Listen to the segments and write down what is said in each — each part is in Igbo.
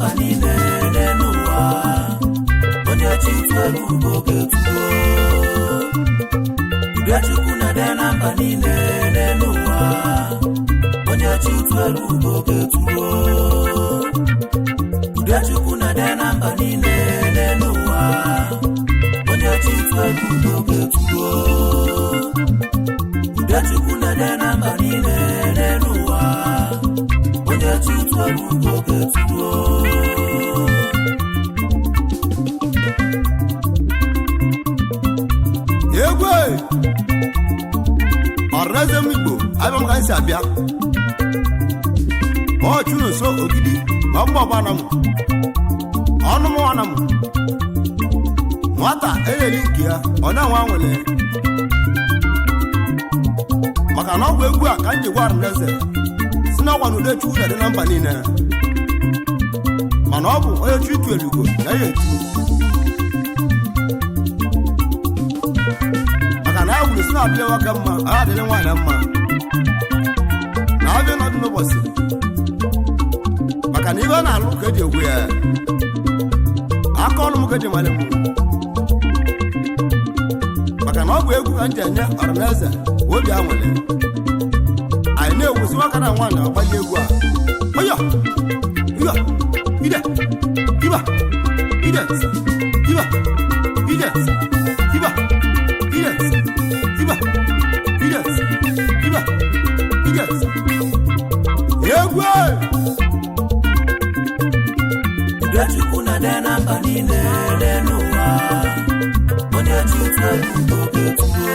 mba niile n'ụwa onye chi tụrụ oge tuo Udachukwu na-ede na mba niile n'ụwa onye chi tụrụ oge tuo Udachukwu na-ede na mba niile n'ụwa onye chi tụrụ oge tuo Udachukwu na-ede na mba niile n'ụwa onye chi tụrụ oge tuo Egwe Ọrẹzẹ Igbo abịam ka nsi abịa ọ chụrụ nso ogidi ọgbọ gbana m ọnụ m nwana m nwata enyeli nke ya ọ na-enwe nwere maka na ọgwụ egwu a ka m ji gwa Ọrẹzẹ si na ọgwa na Udachukwu na-ede na mba niile mana ọ bụ onye chi itu elugo na ya etu si na abịa nwoke mma a adịrị nwaanyị mma na abịa n'ọdụ n'ụbọchị maka na ibe ọ na-alụ ka eji egwu ya aka ọnụ m ka eji mara m maka na ọ bụ egwu ka m ji enye Ọrẹzẹ obi anwụle anyị na-egwusi nwaka na nwaanyị agbanye egwu a oyo iba ide iba ide iba ide iba ide Iba, yes, Iba, yes. Egwe. Udachukwu na-ede na mba niile n'ụwa onye chi tụrụ oge tuo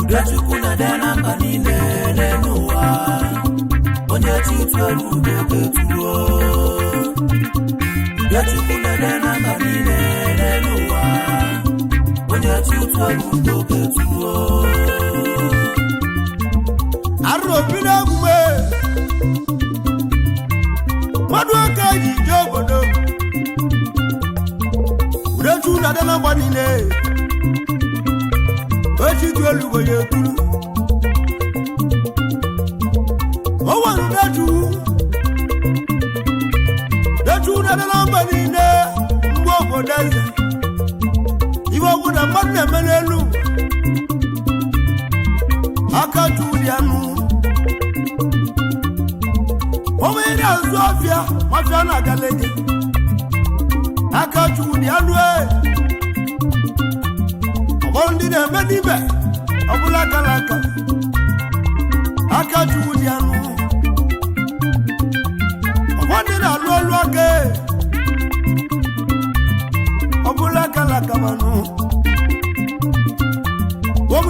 Udachukwu na-ede na mba niile n'ụwa onye chi tụrụ oge tuo Udachukwu na-ede na mba niile n'ụwa onye chi tụrụ oge tuo Arụbi na-egwume mmadụ aka ji je obodo Udachukwu na-ede na mba niile ochi dị olugo ya eturu ọnwa Udachukwu na-ede na mba niile mgbe obodo eze iwe ọgwụ na mmadụ na-eme n'elu aka jụrụ ya nụ ome ị na-azụ ọfịa mafịa na-agala gị aka jụrụ ya nụ ọgbọ ndị na-eme n'ibe ọbụla akala aka jụrụ ya nụ ọgbọ ndị na-alụ ọlụ aka ọbụla akala manụ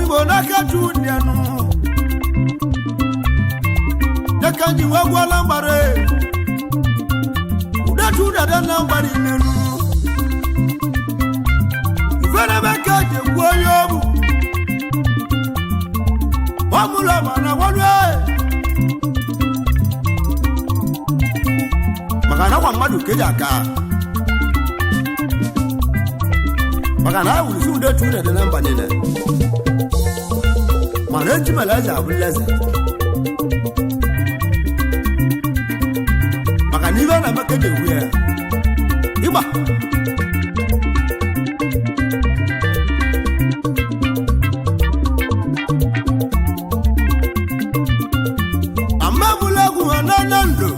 Igbo n'aka Julianụ dịka nji nwe gwala mgbara Udachukwu na-ede na mgbara inenu ifenebe ka eji egwu onye ọbụ ọmụlọ mana gwanwe maka na kwa mmadụ ka eji aka maka na awụrụ si Udachukwu na-ede na mba niile mana eji malaza abụla eze maka na ibe na-emeka eji egwu ya ịgba amabụla egwu ha na ndụ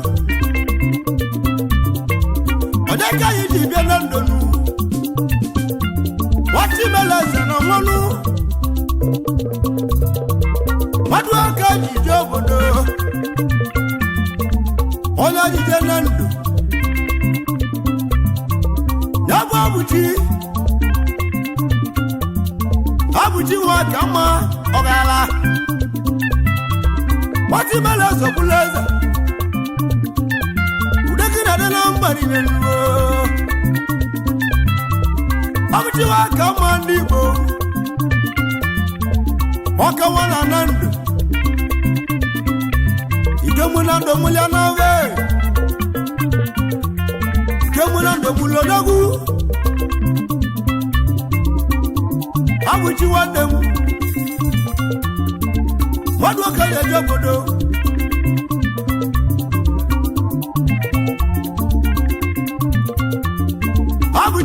ọ dịka anyị ji bịa na ndụ nụ nwata malaza na nwanụ mmadụ aka jije obodo onye jije na ndụ ya bụ abụchi nwa ka mma ọ gaala gbati mele ezogbula eze Udachukwu na-ede na mba niile abụchi nwa ka mma ndị Igbo ọka nwana na ndụ ikemuna ndo mulya nawe ikemuna ndo mulodagu abuchi wademu wadu kale jogodo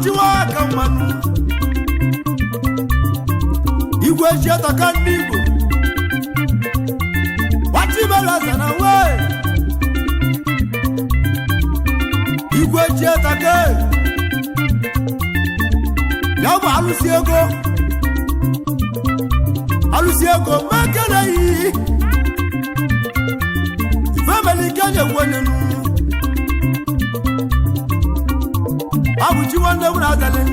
abụchiwa aka mmanụ igwe ji ataka ndị Igbo wachibelaza na wee igwe ji ataka ya bụ alụsi ego mekere yi family kenye wenenu abụchiwa ndị nwere adali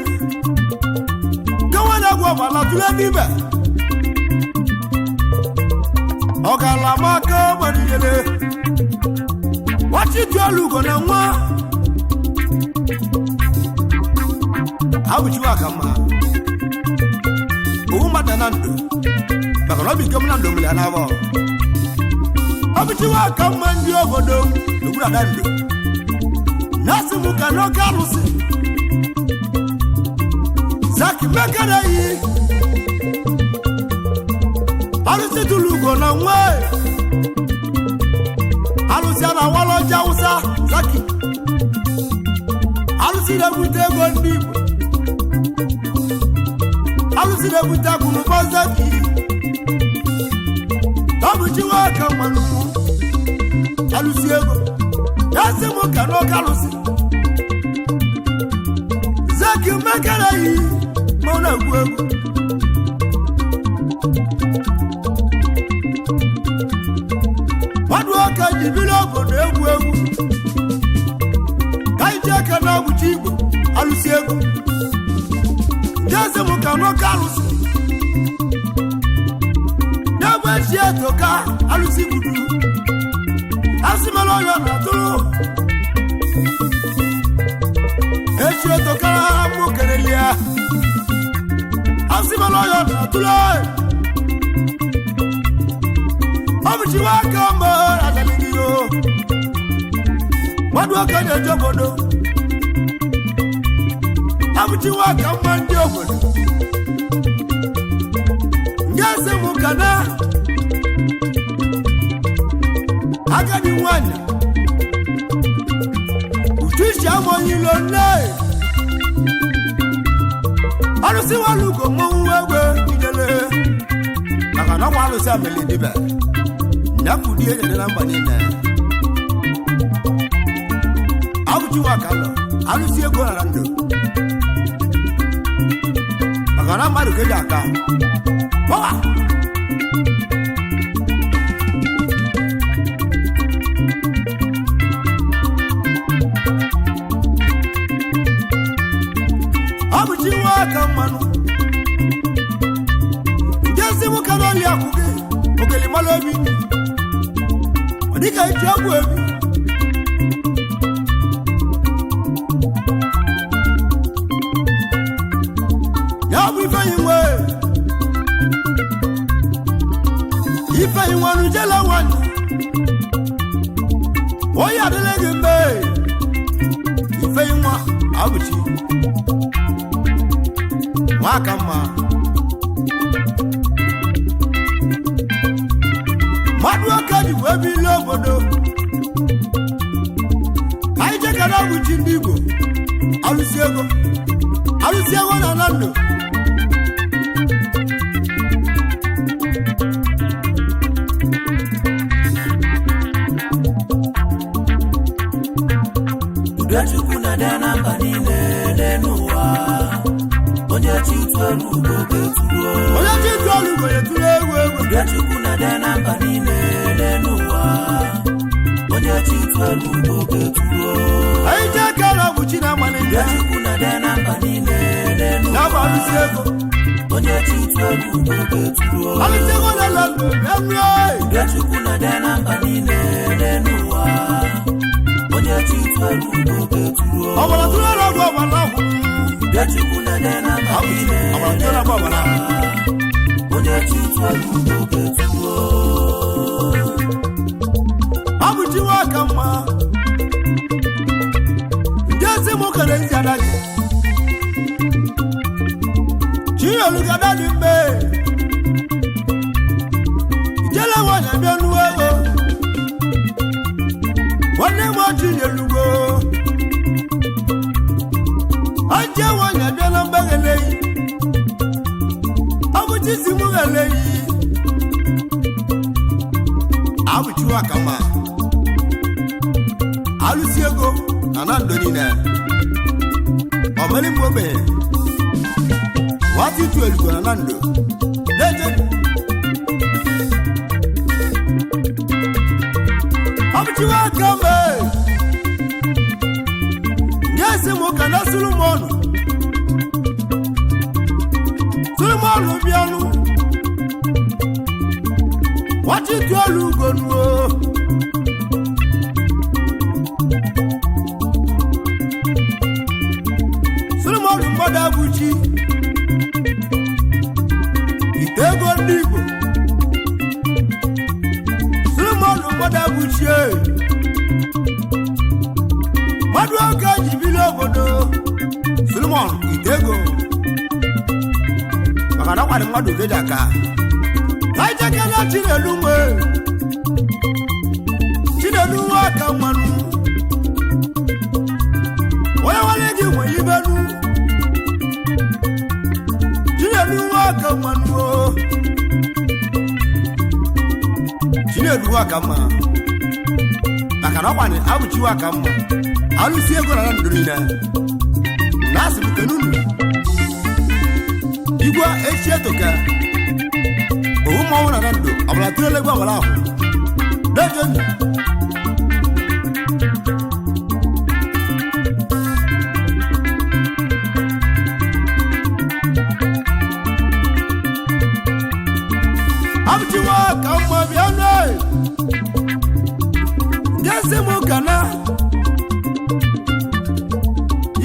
kewe na-egwu ọbala tụle n'ibe ọ ga-ala maka gbariyere wachi tụọlụ ugo na nwa abụchiwa aka mma owu mmadụ na ndụ maka na ọ bụ ike m na ndụ mụrụ ya n'abọ abụchiwa aka mma ndị obodo n'ogburu ada ndụ na-asị m ka n'oke alụsị Zaki mekere yi alụsị tụrụ ugo na nwa alụsị a na-awala ọja Hausa Zaki alụsị na-ebute ego ndị Igbo alụsị na-ebute akụnụba Zaki abụchiwa aka mmanụ alụsị ego ya sị m ka n'oke alụsị Zaki mekere yi ma ọ na-egwu egwu mmadụ ọka ji biri obodo egwu egwu ka iji aka na-abụchi Igbo alụsị ego ndị eze m ka n'oke alụsị n'ebe echi etoka alụsị gbudu asị mere ọya na atụrụ echi etokara mụ kelele ya asị mere ọya na atụrụ abụchiwa aka mgbe agaliliyo mmadụ aka na-eje obodo abụchiwa aka mma ndị obodo ndị eze m ka na agadi nwanyị uchu isi amụghị ilo nne arụsị walugo mmanwụ egbe idele maka na ọkwa alụsị ameli dibe nyapụdi edede na mba niile abụchiwa ka lọ alụsị ego na ndụ maka na mmadụ keji aka ọwa abụchiwa aka mmanụ ndị ezi nwoke n'ọlị akwụ gị ogelimala obi ọ dịka iji ọgwụ ebi ya bụ ifeyi nwanụ jela nwanụ onye adịla gị mgbe ifeyi nwa abụchi nwa aka mma mmadụ aka ji wee bi ile obodo ka anyị jekara abụchi ndị Igbo alụsị ego na na ndụ Udachukwu na dị na mba niile n'ụwa onye chi tụọlụ ugo ga-eturu egwu Udachukwu na dị na mba niile n'ụwa onye chi tụọlụ ugo ga-eturu anyị jekara abụchi na amalị Udachukwu na dị na mba niile n'ụwa alụsị ego onye chi tụọlụ ugo ga-eturu alụsị ego na na ndụ Udachukwu na dị na mba niile n'ụwa onye chi tụọlụ ugo ga-eturu ọbara tụrụ ọgwụ ọbara ọgwụ Udachukwu na dị na mba niile onye chi tụọlụ ugo ga-eturu abụchiwa aka mma ndị ezi m kere ezi adaghị chinyolugada dị mgbe ijele nwanyị abịa nuwe ego nwanne m ochi nyelugo oche nwa watisi mugaleyi abuchiwa kama alusiego anandonine omeli mbobe wati tu elugo anando deje abuchiwa kama nyese mokana Solomon bianu wati tu elugo nuo Buchi Itego Ndigo Solomon Mada Buchi Maduaka Jibilo Bodo Solomon Itego Makana kwa madu kedaka Kaitaka na Chinelumwe Chinelumwa kamanu Waya walegi mwilibenu Kamano Chineduwa kama Akana kwani abuchiwa kama Alusiego na ndurina Nasi bukanunu Igwa echetoka Ouma wana nando Abulature legwa walahu Dejen Abchiwa kama biane Ngese mukana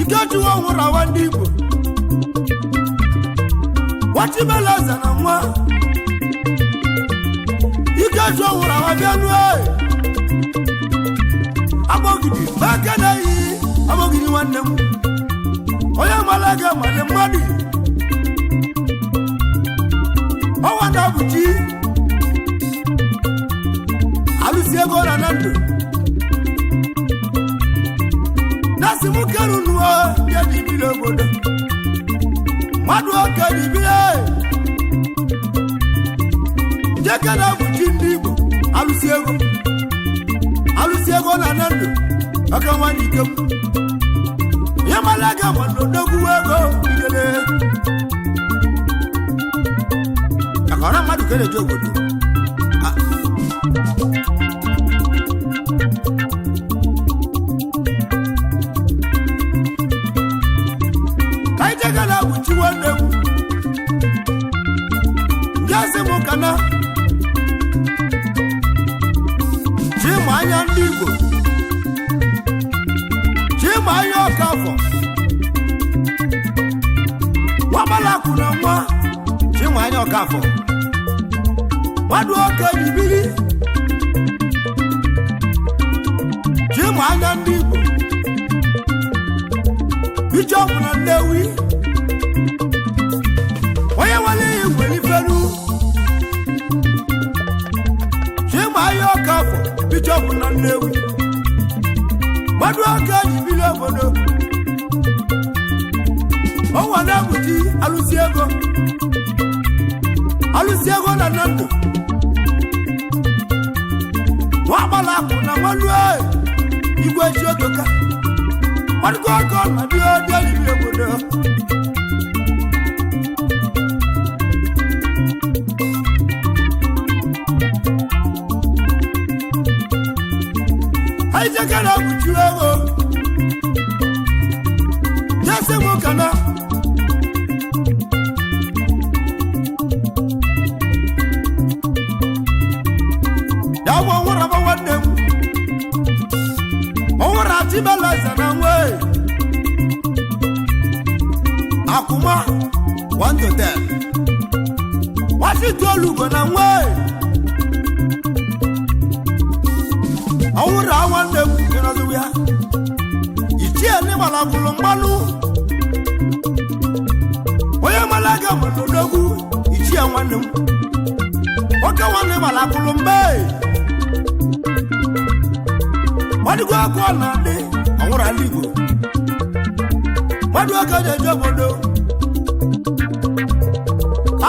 Ikachuwa wura wandigo Wachibalaza na mwa Ikachuwa wura wabianwe Abogidi bakana yi Abogidi wannemu Oya malaga malemadi Owanda buchi Alusiego na nando Nasi mukeru nuwa ya dibilo bodo Madwa ka dibile Jeka na buchi ndigo Alusiego na nando Akamani kemu Yamalaga manodogu wego Igele Akana madu kele jogodo Kaitagala buchiwa nemu Ngase mokana Chimanya ndigo Chimanya kafo Wabala kuna mwa Chimanya kafo Maduoka jibili Chimanya ndigo Bichop na Lewi Oya wale wali felu Chimanya kafo Bichop na Lewi Maduoka jibili bodo Owana buti Alusiego na nando Wabala kuna malwe Igwe chiotoka Wadukoko na dio libile bodo Haitaka na buchiwewo Jase mokana Dawa wura ba wadem Owura tibalaza na mwe Akuma 1 to 10 Wasi tolugo na mwe Owura wadem Kinazuya Ichie ni malakulo mbalu Oye malaga manodogu Ichie wadem Oka wane malakulo mbe Wadugwa kwa nade Awura ligo Wadugwa kaja jobodo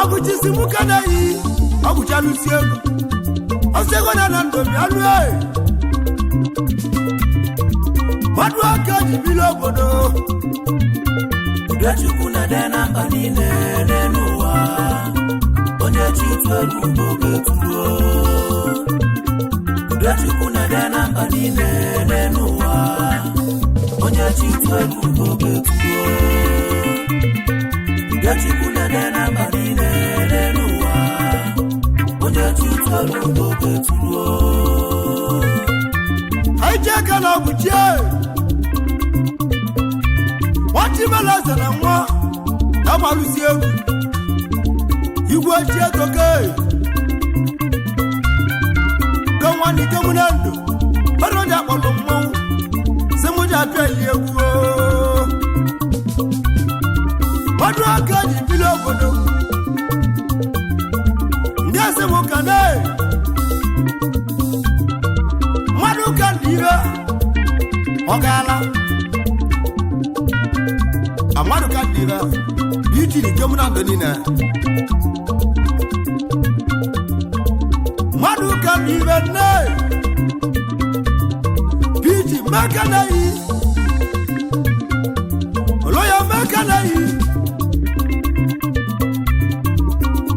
Abuchi simuka na yi Abuchi alusiego Osego na nandomi alue Wadu akaji bilo bodo Udachukwu na dena mbanine nenuwa Onye chitwe ruboge tuo Udachukwu na dena mbanine nenuwa Onye chitwe ruboge tuo Udachukwu na dena mbanine nenuwa Onye chitwe ruboge tuo Aijeka na Abuchi Wati malaza na mwa Amalusi egwu Igwe chi etoke Kanwani kemunando Baroja kwalo mmanwu Semuja peli egwu Wadu akaji bilo bodo Ndi asemuka ne Madu kandira Ogala Amadu kandira Biti ni kemunando nina Madu kandira ne Biti meka na yi Oloya meka na yi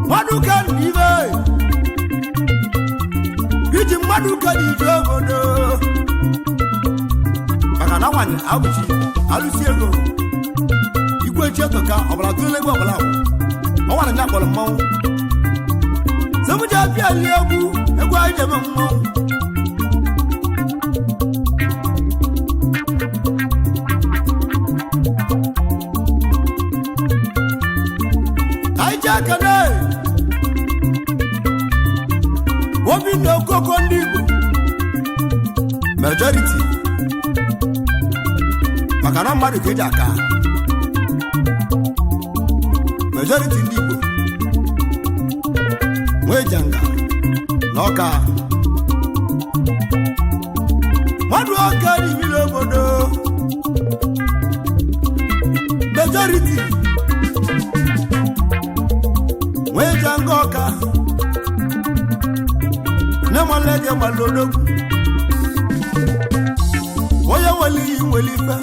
Madu kandira Biti madu kandira bodo Baka na wani Abuchi alusiego Igwe chetoka obala tulegwa obala Owana nya bolo mo Semuja pia liegu egwa ije mo Aija kane Wobi no koko ndigo Majority Makana mmadụ ka eji aka Majority ndị Igbo nwee janga na ọka mmadụ ọka n'imiri obodo Majority nwee janga ọka na-emalege malodogwu onye nwere iyi nwere ife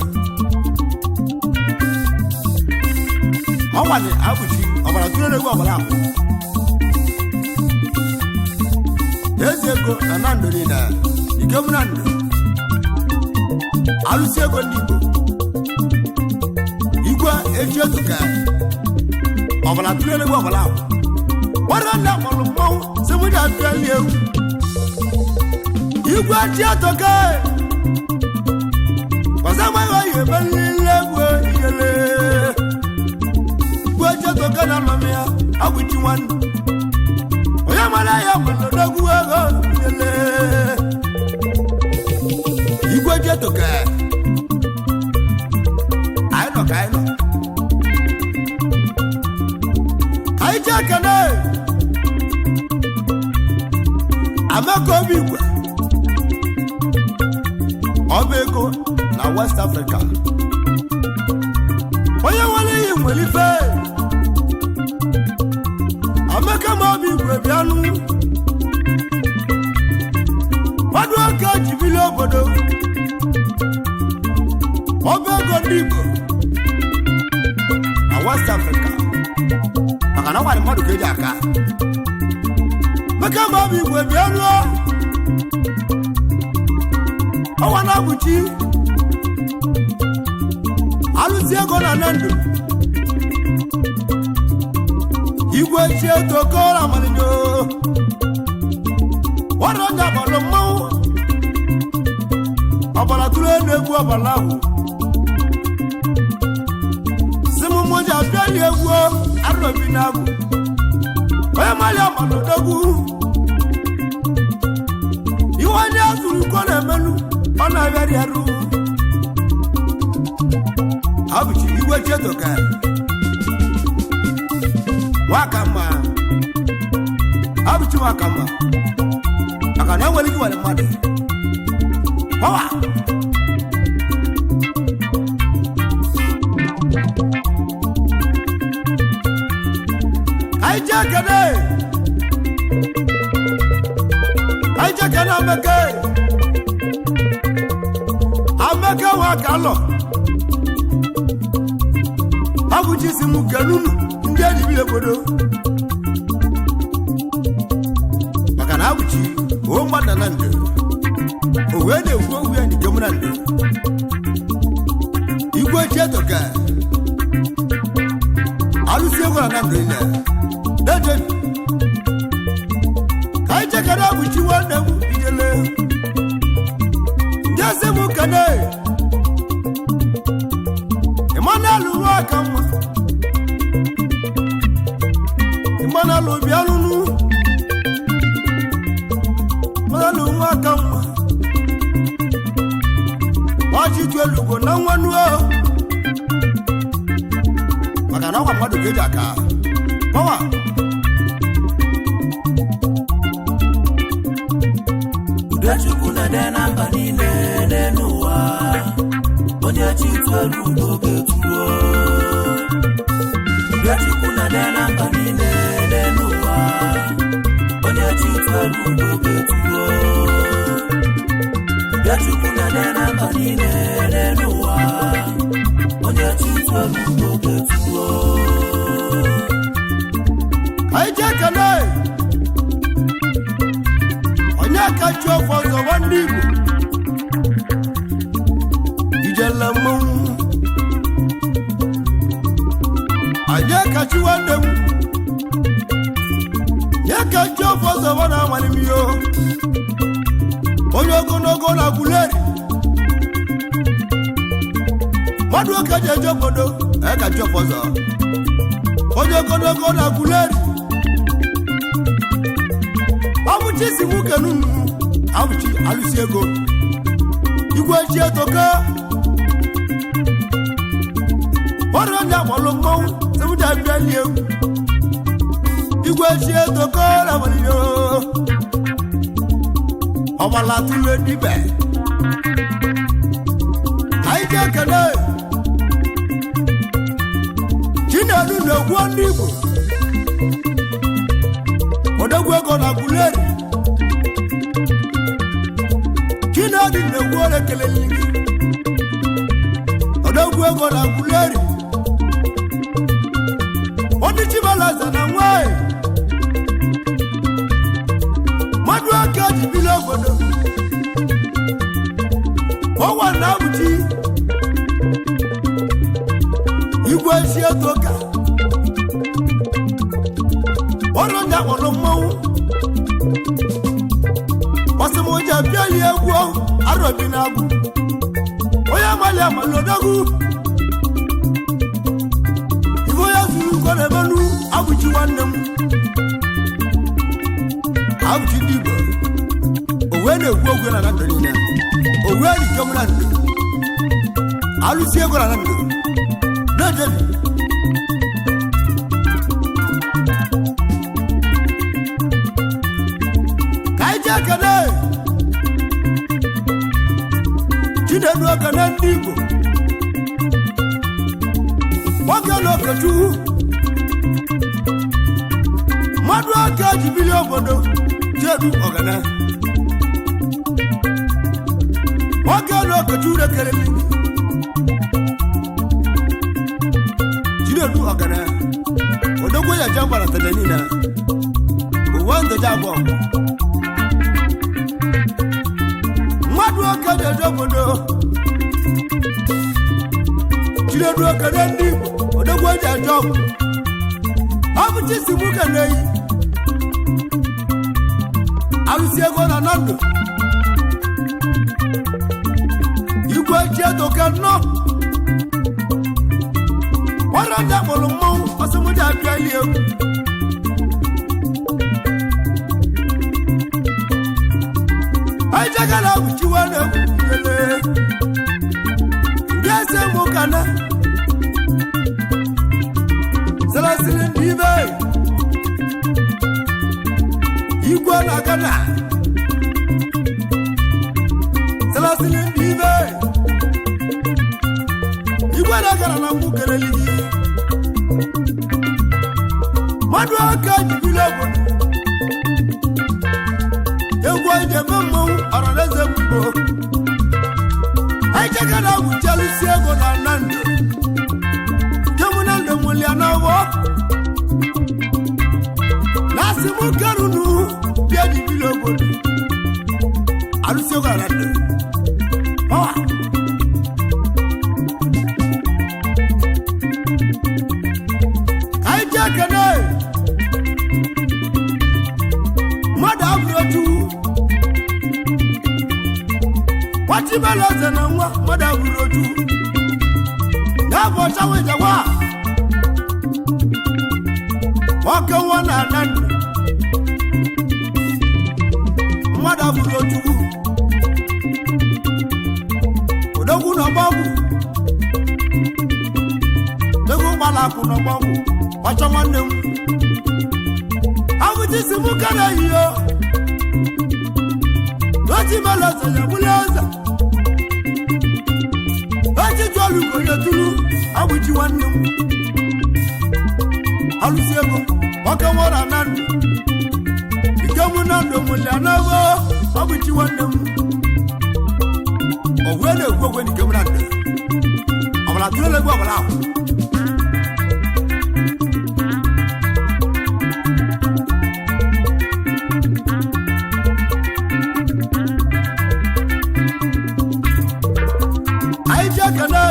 Ọwani Abuchi ọbara tuneregwu ọbara ahụ Eze ego na nando nina Ikem nando Alusi ego ndị Igbo Igwe eji etuka ọbara tuneregwu ọbara ahụ Wara nna mọlụ mmọnwụ Semuja apịa li egwu Igwe eji etuka Wasama yo yebe lilegwe iyele Toka na mamia Abuchi wan Oya mala ya mwelo dogu ego Yele Igwe je toka Aino kaino Aija kane Ameko bigwe Obeko na West Africa Oya wale yi mwelife Amaka mabi kwebianu Wadu aka jibili obodo Obego ndigo na West Africa Makana wani madu keji aka Maka mabi kwebianu Awana Abuchi Alusi ego na nando Igwe cheto kola malinyo Waronja balo mau Abala tule negwu abala hu Simu moja piali egwu Arno binagu Oye mali amalo dogu Iwani azuru kone menu Ona gari haru Abuchi igwe cheto kaya Wakama Abuchi wakama Akana wali wale made Power Aija kene ameke wa kalo abuji simu kanunu ndi adibi obodo maka na abuji o mmadụ na ndụ o wee na-ekwu okwu ya nke mụ na ndụ igwe chetoka alụsi egwu na ndụ ile deje ka anyị chekara abuji nwanne m ijele ndị eze m kene Emmanuel Wakama Emmanuel Bialunu Emmanuel Wakama Waji twelugo na nwanu maka na kwa mmadụ keja aka power Udachukwu na dena mba niile n'ụwa onye chitweru n'oge tuo Udachukwu na dena mba niile n'ụwa onye chitweru n'oge tuo Udachukwu na dena mba niile n'ụwa onye chitweru n'oge tuo Aija kene onye kacha ọfọzọ nwanne Igbo ijele mmọnwụ onye kacha nwanne m nye kacha ọfọzọ nwanne amali m yo onye ogologo na guleri mmadụ oke ji eje obodo kacha ọfọzọ onye ogologo na guleri Abuchi si nwoke nunu Abuchi alụsi ego igwe chi etoka ọrụ ndị akpọlụ mmọnwụ sebuja bịali egwu igwe chi etoka na abalịyo ọgbala tụlụ edibe anyị ji ekele Chinedu na-egwu ndị Igbo odogwu ego na guleri Chinedu na-egwu ole kelele odogwu ego na guleri odichi balaza na nwanyị mmadụ aka jibili obodo ọnwa na Abuchi igwe si etoka ọrụ ndị akpọrọ mmọnwụ ọsịmụja bịali egwu arọbi na agwụ onye amalị amalodogwu ibe onye zuru ugo na emelu Abuchi nwanne m Abuchi ndị Igbo owe na-egwu ogwe na ndụ niile owe rike m na ndụ alụsi ego na ndụ na-ejebi ekene Chinedu ekene ndị Igbo nwoke na Okechukwu mmadụ aka jibili obodo Chinedu Ogene nwoke na Okechukwu rekere Chinedu Ogene odogwu ya jambara tede niile uwe ndeje abụọ mmadụ oke na-eje obodo Chinedu Ogene ndị Igbo odogwu eji eje ọgwụ Abuchi si nwoke na-eyi alụsi ego na ndụ igwe ji etoke nnọ ọrụ ndị akpọrọ mmọnwụ ọsịmụja abịali egwu anyị jegara Abuchi nwanne m ijele ndị eze m kana selasiri ndị ibe igwe na Ghana selasiri ndị ibe igwe na Ghana na mgbu kereli mmadụ aka jibiri obodo egwu eji eme mmanwụ ọrọreze mgbo anyị cheka na agwụchalụsi ego na nnandụ kemụ na ndụ mụlia n'ọgbọ na-asị m kerunu bịa jibiri obodo alụsi ego na ndụ ọwa anyị ji ekene mmadụ abụrụ otu nwachibeleze na nwa mmadụ abụrụ otu ya-bụ ọchawejewa nwoke nwa na ana ndụ mmadụ abụrụ otu odogwu n'ọgbọgwụ dogwu gbalapụ n'ọgbọgwụ ọcha nwanne m abụchisi m kara ehiyo nwachibeleze ya bụrụ eze ejiji olugo ya tulu abụchi nwanne m alụsi ego nwoke nwara na ndụ ike mụ na ndụ mụlia n'ego abụchi nwanne m ogwe na-ekwu ogwe na ike mụ na ndụ ọbụla tụrụla egwu ọbụla ahụ anyị ji ekele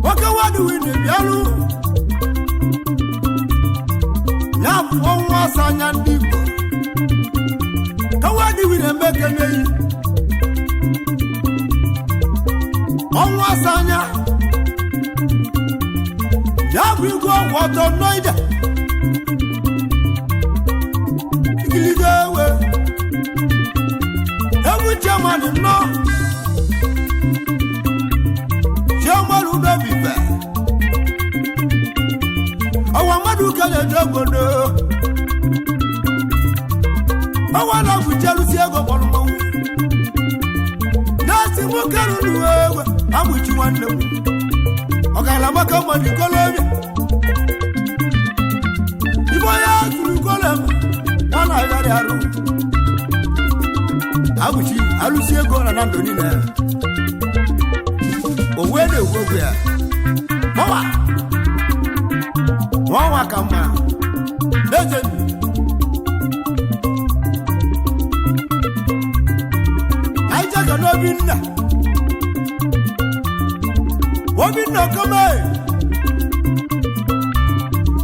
nwoke nwadịwi na-ebialụ ya bụ ọnwa ọsọ anya ndị Igbo ka nwadịwi na-eme ekeneyi ọnwa ọsọ anya ya bụ igwe ọgwụ ọtọ n'ide ikiligo ewe ewu chairman nnọọ chairman udobibe ọwa mmadụ keledo obodo ọwa na-abụchelusi ego kpọrọ mmanwụ na-asị m kerunu ewe abụchi nwanne m ọgala maka mmadụ ikolobịa ibe onye tụrụ ikolem ya na-agharị arụ abụchi alụsi ego na ndụ niile owe na-ekwu okwu ya nwa ka mma n'eze anyị jega n'Obinna okome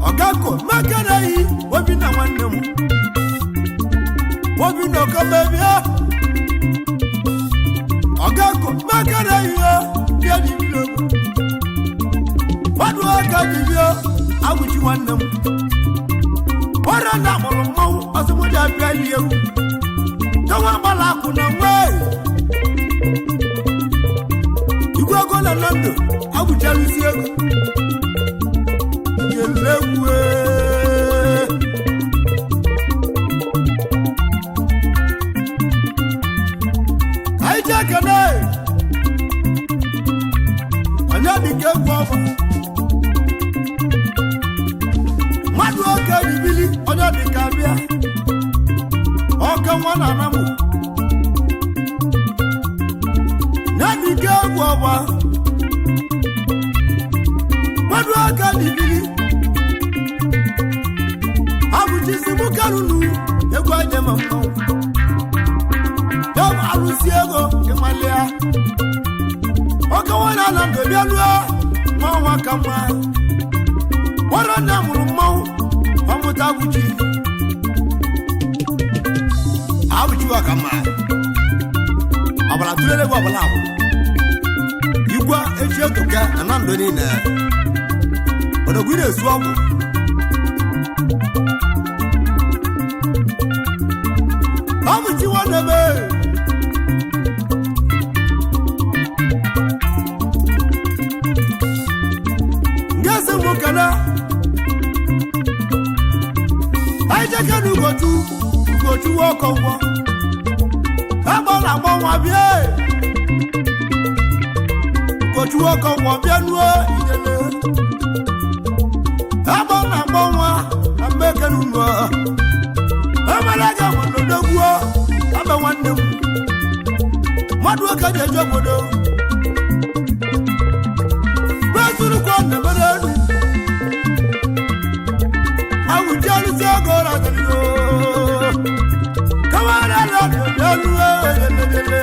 ọgakọ makereghị Obinna nwanne m Obinna okome bịa ọgakọ makereghị bịa n'ibilo mmadụ aka dibịa abụchi nwanne m ọrịa na akpọrọ mmanwụ ọsọmụdị abịa ili egwu tawa gbala akwụ na nwe igwe ego na London abụchalụsi ego yelegwu anyị ji ekene onye dịka egwu ọfụ mmadụ oke jibili onye dịka bịa ọka nwa na anamụ ya dịka egwu ọgba mmadụ oke jibili abụchisi mụ karunu egwu aje ma mmanwụ ya bụ alụsi ego ịmalịa ọka nwa na ana ndụ bịa lụọ nwa nwa ka mma ọrụ nne mụrụ mmanwụ ọmụta abụchi ka mma ọbara tụlere egwu ọbụla ahụ igwe echi etoka na ndụ niile odogwu na-esu ọgwụ ọmụchi nwanne m ngezi m kene anyị jeke na ugochu ọkọ ngwọ ebe ọ na-agba nwa bịa ugochu ọkọ ngwọ bịa nuo ijele ebe ọ na nwanne m mmadụ oke ji eje obodo bezurukwa na-emere elu awụji alụsị ego ratarigo kawara elu elelele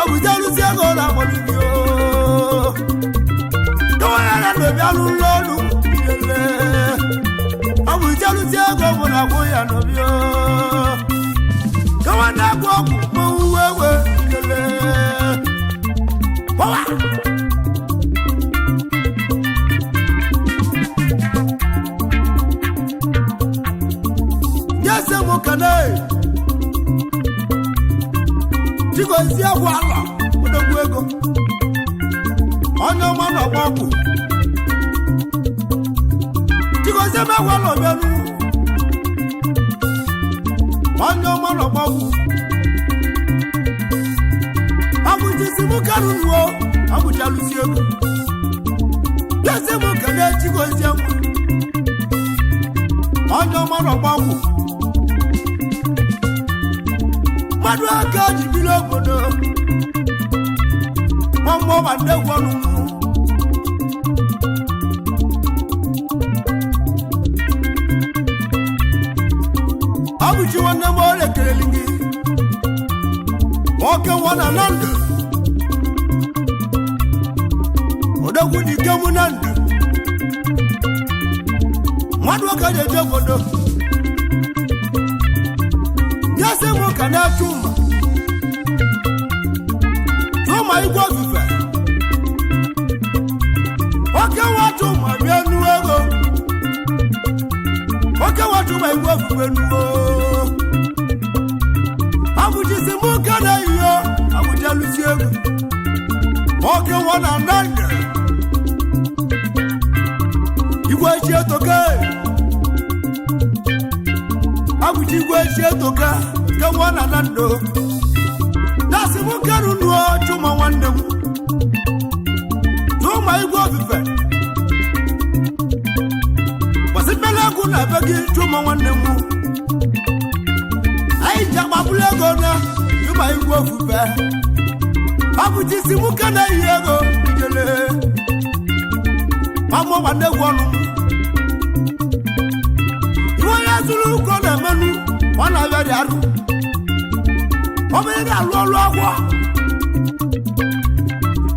awụji alụsị ego na-akpọligo kawara elu alụlụ lele awụji alụsị ego bụ na akwụ ya n'obio kawana agwọ ọgwụ mmanwụ lele bawa nyese mụ kane chigozie agwụ ala odogwu ego onye ọma n'ọgba ọgwụ chigozie megwụ ala obianu onye ọma n'ọgba ọgwụ abụjisi mụ karunuo abụjalusi ego nyese mụ kane chigozie agwụ onye ọma n'ọgba ọgwụ mmadụ aka ji biri obodo ọmụ ma ndegwu ọnụ ọ bụ chi nwanne m ọrịa keleli gị nwoke nwa na ndụ odogwu dị ike mụ na ndụ mmadụ aka ji eje obodo nyese mụ ka na-achụ ụma igwe ofufe oke watụ ma bịa nuo ego oke watụ ma igwe ofufe nuo abụjisi mụ ka na-eyiyo abụjalusi ego oke nwa na ndanda igwe echi etoke abụji igwe echi etoka ke nwa na ndando dasị mụ keru nuo chụma nwanne m chụma igwe ofufe gbasịkpela egwu na be gị chụma nwanne m anyị ji agbapụla ego na chụma igwe ofufe abụjisi mụ ke na-eyi ego ijele mamụ nwanne gwu ọnụ iwe ya zụrụ ụkọ na-emenụ ọ na-abịa dị arụ ọ bụ ị ga-alụ ọlụ agwọ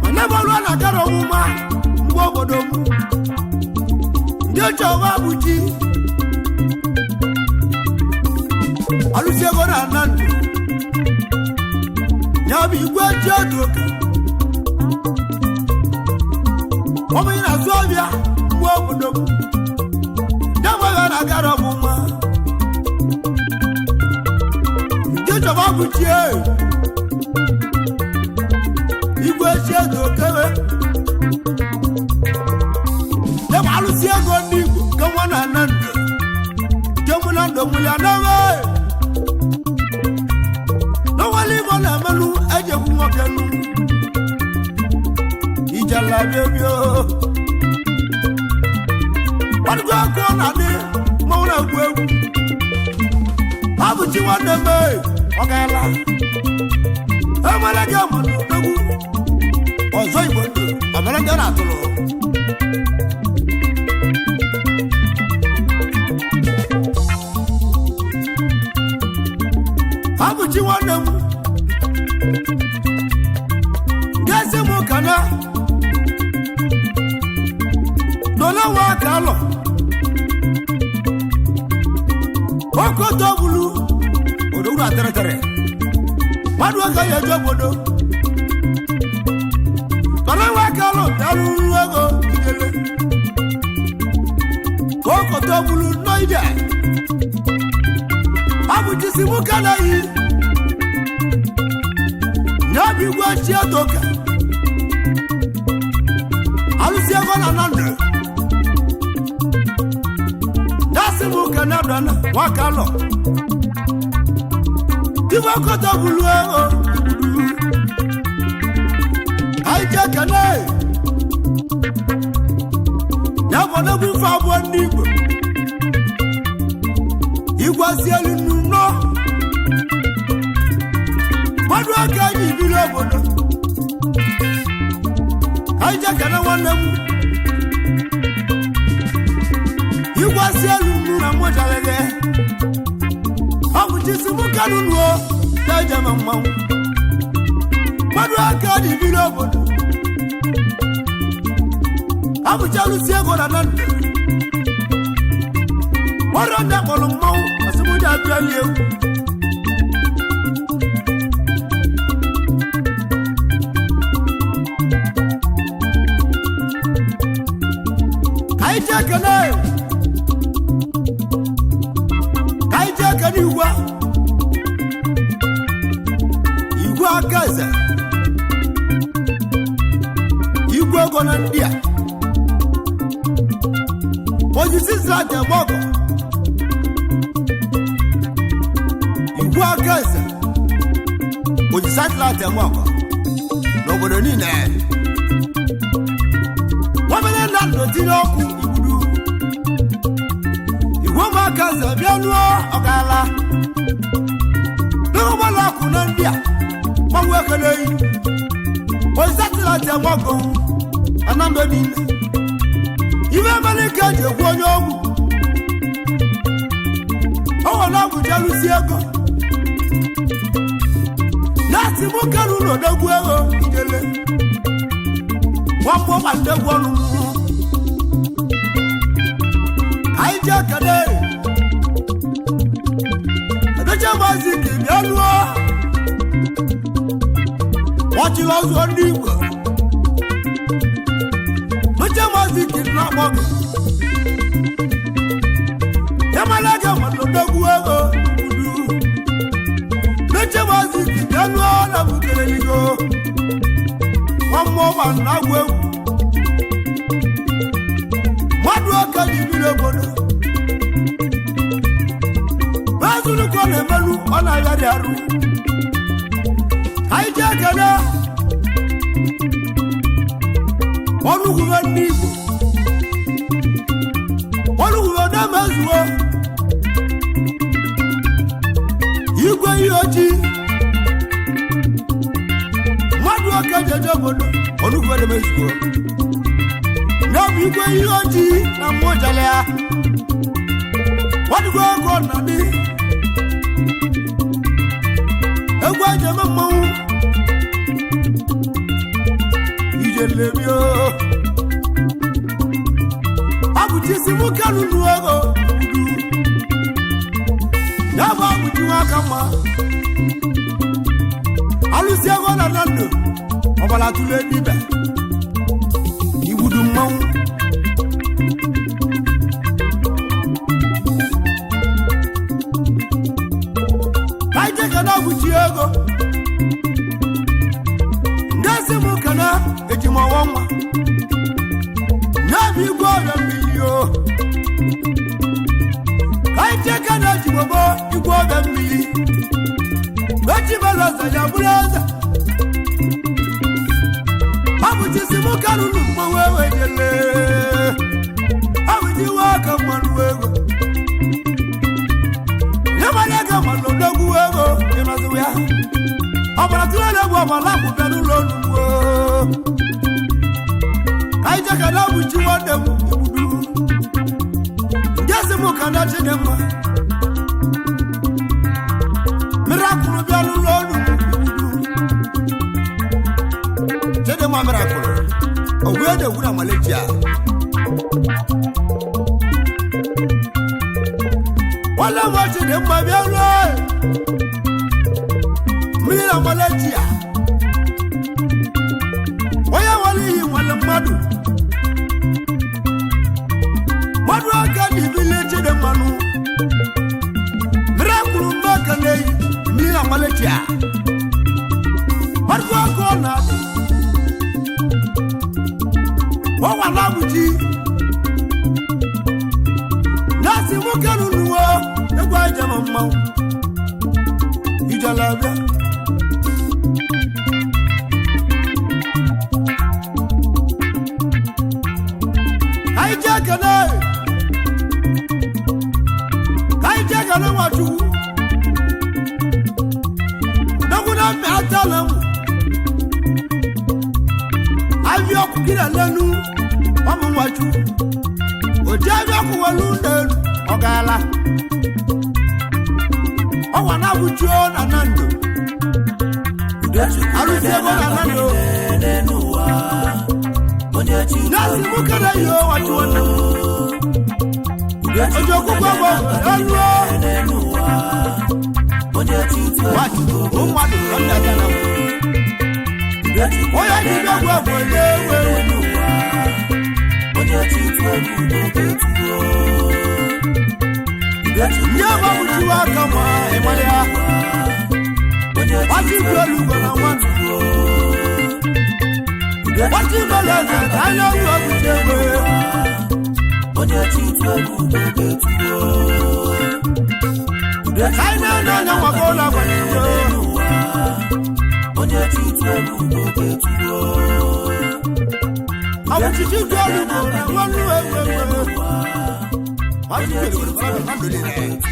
onye bụ ọlụ a na-agara ọmụma mgbe obodo m ndị oche ọwa bụ chi alụsi ego na ana ndụ ya bụ igwe ji otu oke ọ bụ ị na-azụ ọbịa mgbe obodo m ndị amaghị a na-agara ọmụma jọba bụchie igwe chie dị okewe ebe alụsi ego ndị Igbo ke nwa na ana ndụ ke mụ na ndụ mụli anaghị n'ọnwale Igbo na-emenụ ejegbu nwoke nụ ijela bịabịa ọdụgo ọkụ ọ na-adị mmanwụ na-egwu egwu abụchi nwanne m ọ gaala emere gị ọmụnụ odogwu ọzọ Igbo ndụ omere ndị ọ na-atụrụ abụchi nwanne m ga-esi m ka na dole nwa aka alọ okoto bulu odogwu atere mmadụ oge ya eje obodo dole nwa aka alọ bịaruru ego ijele okoto bulu noide abụjisi mụ ka na-eyi n'obi igwe chi etoka alụsi ego na ndụ dasị mụ ka na-adọna nwaka alọ ibe okoto bulu ego anyị ji ekene ya bụ n'egwu ife abụọ ndị Igbo igwasi elu n'ụlọ obodo anyị je kene nwanne m igwasi elu nnu na mmojalege ọ bụ chisi mụ kanụ nuo na-eje ma mmanwụ mmadụ aka dị biri obodo ọ bụ chalụsi ego na na ndụ ọrụ ndị kpọrọ mmanwụ asịmụja abịa yi egwu Kaije ekene igwe aka eze igwe ego na ndị a ojisi zraja gbọgọ igwe aka eze ojisi atlanta gbọgọ n'obodo niile wabere na ndụ tinye ọkụ igbudu igwe ụmụaka eze bịa lụọ ọgala n'ụgbọala ọkụ na ndị a gbanwe ekele yi ojisi atlanta gbọgọ anambe niile ibe emere ka eji ekwu onye ọgwụ o nwere ọgwụ jelụsi ego na-asị mụ kere ụlọ degwu ego ijele nwamgbe ma ndegwu ọnụ anyị ji ekele edeche maazị ka bịa lụọ nwachiri ọzọ ndị igwe maazị kidnap ọgụ yamala ga madodogwu ego udu neche maazị kidnap na bukere ligo nwamma ọba na agwụ egwu mmadụ ọka dị biri obodo bazụlụkọ na-emelu ọ na-agharị arụ anyị ji ekele ọlụgwuwe ndị Igbo ọlụgwuwe na-emezuo igwe ihe ojii mmadụ oke jeje obodo ọlụgwuwe na-emezuo n'ọbụ igwe ihe ojii na mmụjala ya ọdụgwo ego na dị egwu ejeme mmanwụ ijelebio abụchisi mụ kelu nu ego ya bụ abụchi nwa aka mma alụsi ego na na ndụ ọbara tụle dibe igbudu mmanwụ kaije kana abụchi ego ndesi mụ kana ejimọwa nwa n'ebe igwe ọrịa mmiri o kaije kana ejimobo igwe ọrịa mmiri ejibela ọza ya bụrụ eze abụchisi mụ kanụnụ mmanwụ ewejele abụchi nwa aka mmanụ ego nyemanya ga mmanụ odogwu ego ịnọziwe ya ọbara tụrụ egwu ọbara akwụbịa n'ụlọ onugbo kaije kana abụchi nwanne m igbudu ngezi mụ kana chidemma mirakụlụ bịa n'ụlọ onugbo igbudu chidemma mirakụlụ ogwu edegwu na Malaysia nwanne m chidemma bịa ruo mmiri na Malaysia onye nwere iyi nwere mmadụ aka dị ibili chidemmanụ mirakụlụ mgbe aka na-eyi mmiri na Malaysia mmadụ aka ọ na-adị ọnwa na-abụchi na-asị nwoke n'ụlọ egwu anyị jema mmanwụ ijela abịa anyị ji ekene Nwachukwu dogwu na mmị atala m abịa ọkụ gị na lenu ọmụ nwachu odi abịa ọkụ welu n'elu ọ gaala ọwa na-abụjuo na nando arụzi ego na nando na-asị mụ kere ihe ọwachi nwanne m oji okwukwe bụ eluo wachi mmadụ ka ndị aga na onye ji egwu egwu onye ewe nye mabụchiwe aka ma ịmara ya wachi bụ elugo na nwatụ wachi bele eze ka anya ọrụ ọbụchi egwe ka anyị na-anya anya maka ụlọ agwanyere ọbụchichi dị ọrụ bụ na nwanne ewe wachi bele eze